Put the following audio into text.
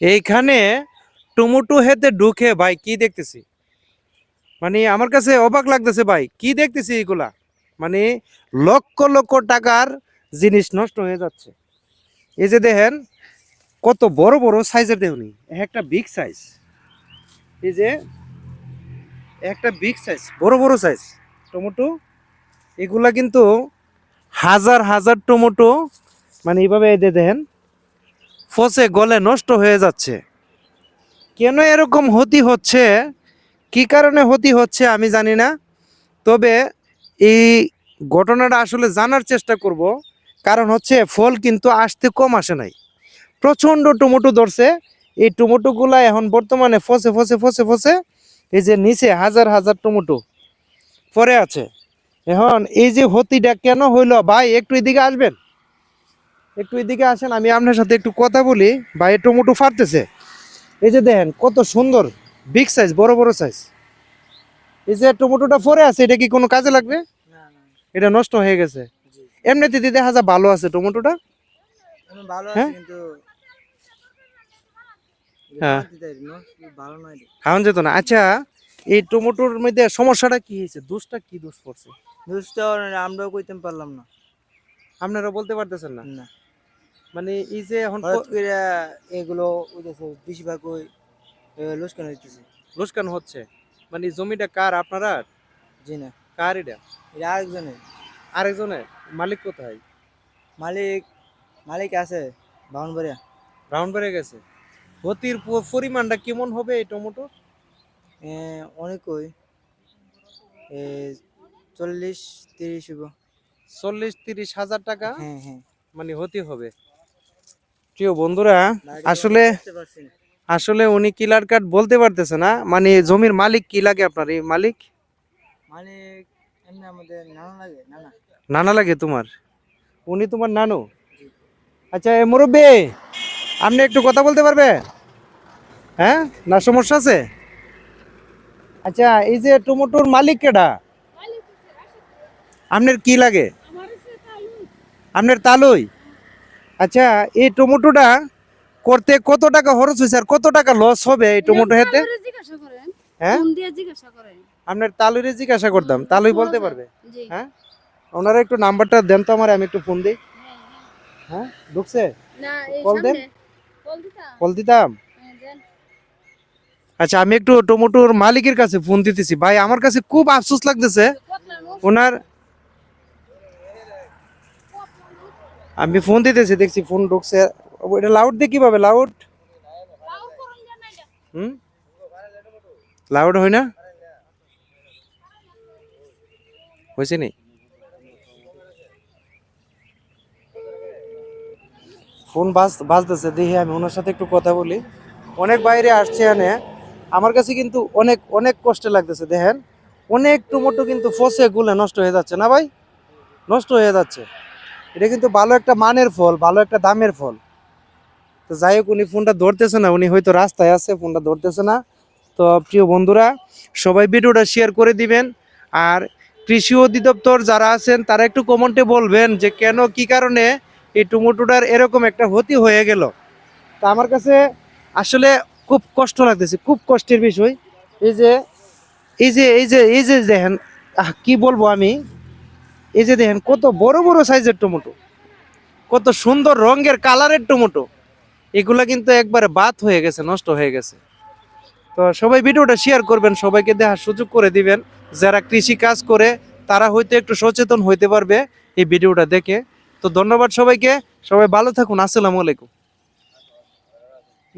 এইখানে টমেটো হেতে ঢুকে ভাই কি দেখতেছি, মানে আমার কাছে অবাক লাগতেছে ভাই, কি দেখতেছি এগুলা। মানে লক্ষ লক্ষ টাকার জিনিস নষ্ট হয়ে যাচ্ছে। এই যে দেখেন কত বড় বড় সাইজের, দেখুনি একটা বিগ সাইজ, এই যে একটা বিগ সাইজ, বড় বড় সাইজ টমেটো। এগুলা কিন্তু হাজার হাজার টমেটো, মানে এইভাবে এই যে দেখেন ফসে গলে নষ্ট হয়ে যাচ্ছে। কেন এরকম ক্ষতি হচ্ছে, কি কারণে ক্ষতি হচ্ছে আমি জানি না। তবে এই ঘটনাটা আসলে জানার চেষ্টা করব। কারণ হচ্ছে ফল কিন্তু আসতে কম আসে নাই, প্রচণ্ড টমেটো ধরছে। এই টমেটোগুলা এখন বর্তমানে ফসে ফসে ফসে ফসে এই যে নিচে হাজার হাজার টমেটো পরে আছে। এখন এই যে ক্ষতিটা কেন হইলো ভাই, একটু এদিকে আসবেন, একটু এদিকে আসেন, আমি আপনার সাথে একটু কথা বলি। ভাই টমেটো ফাটতেছে, এই যে দেখেন কত সুন্দর বিগ সাইজ, বড় বড় সাইজ। এই যে টমেটোটা পরে আছে, এটা কি কোনো কাজে লাগবে? না না। এটা নষ্ট হয়ে গেছে। জি। এমনিতে দেখা যায় ভালো আছে টমেটোটা। এখন ভালো আছে হ্যাঁ কিন্তু হ্যাঁ, ভালো নয় রে। খাওয়ান যেত না। আচ্ছা, এই টমেটোর মধ্যে সমস্যাটা কি হয়েছে, দোষটা কি দোষ পড়ছে বুঝতে আমরাও কইতে পারলাম না। আপনারা বলতে পারতেছেন না? না, মানে এই যে এখন হঠাৎ করে এগুলো উঠেছে, বেশিরভাগ ওই লোকসান হইতেছে। লোকসান হচ্ছে, মানে জমিটা কার, আপনারা? জি না, কার এটা? এটা আরেকজনের। আরেকজনের। মালিক কোথায়? মালিক মালিক আছে বাউনবাড়িয়া। রাউন্ড বেড়ে গেছে। ক্ষতির পরিমাণটা কেমন হবে এই টমেটো? অনেক ওই 40-30 হইব। 40-30 হাজার টাকা হ্যাঁ হ্যাঁ। মানে হতে হবে। প্রিয় বন্ধুরা, আসলে বুঝতে পারছি না। আসলে উনি কিলার কাট বলতে পারতেছে না, মানে জমির মালিক কি লাগে আপনার, এই মালিক? মালিক এমনি আমাদের নানা লাগে, নানা। নানা লাগে তোমার? উনি তোমার নানু? জি। আচ্ছা এ মুরব্বী, আপনি একটু কথা বলতে পারবে? হ্যাঁ, না সমস্যা আছে? আচ্ছা এই যে টমেটোর মালিক কেডা, আপনার কি লাগে? আপনার তালুই? আচ্ছা, এই টমেটোটা করতে কত টাকা খরচ হয়েছে আর কত টাকা লস হবে এই টমেটো হেতে? হ্যাঁ, আপনার তালুরে জিজ্ঞাসা করতাম, তালুই বলতে পারবে। হ্যাঁ, ওনারা একটু নাম্বারটা দেন তো আমার, আমি একটু ফোন দিই। হ্যাঁ ঢুকছে, কল দেন, কল দিতাম। আচ্ছা আমি একটু টমেটোর মালিকের কাছে ফোন দিতেছি। ভাই আমার কাছে খুব আফসোস লাগতেছে ওনার, আমি ফোন দিতেছি, দেখছি ফোন ঢুকছে। এটা লাউড দিয়ে কিভাবে লাউড? হুম, লাউড হয় না, হয়েছে নি? ফোন বাজতেছে, দেখি আমি ওনার সাথে একটু কথা বলি। অনেক বাইরে আসছে এনে, আমার কাছে কিন্তু অনেক অনেক কষ্ট লাগতেছে। দেখেন অনেক টমেটো কিন্তু ফসে গুলে নষ্ট হয়ে যাচ্ছে না ভাই, নষ্ট হয়ে যাচ্ছে। এটা কিন্তু ভালো একটা মানের ফল, ভালো একটা দামের ফল। তো যাই হোক, উনি ফোনটা ধরতেছে না, উনি হয়তো রাস্তায় আছে, ফোনটা ধরতেছে না। তো প্রিয় বন্ধুরা, সবাই ভিডিওটা শেয়ার করে দিবেন। আর কৃষি অধিদপ্তর যারা আছেন তারা একটু কমেন্টে বলবেন যে কেন, কি কারণে এই টমেটোটার এরকম একটা ক্ষতি হয়ে গেল। তা আমার কাছে আসলে খুব কষ্ট লাগতেছে, খুব কষ্টের বিষয়। এই যে এই যে দেখেন, কি বলবো আমি, এই যে দেখেন কত বড় বড় সাইজের টমেটো, কত সুন্দর রঙের কালারের টমেটো। এগুলা কিন্তু একবারে বাদ হয়ে গেছে, নষ্ট হয়ে গেছে। তো সবাই ভিডিওটা শেয়ার করবেন, সবাইকে দেখার সুযোগ করে দিবেন। যারা কৃষি কাজ করে তারা হয়তো একটু সচেতন হইতে পারবে এই ভিডিওটা দেখে। তো ধন্যবাদ সবাইকে, সবাই ভালো থাকুন, আসসালামু আলাইকুম।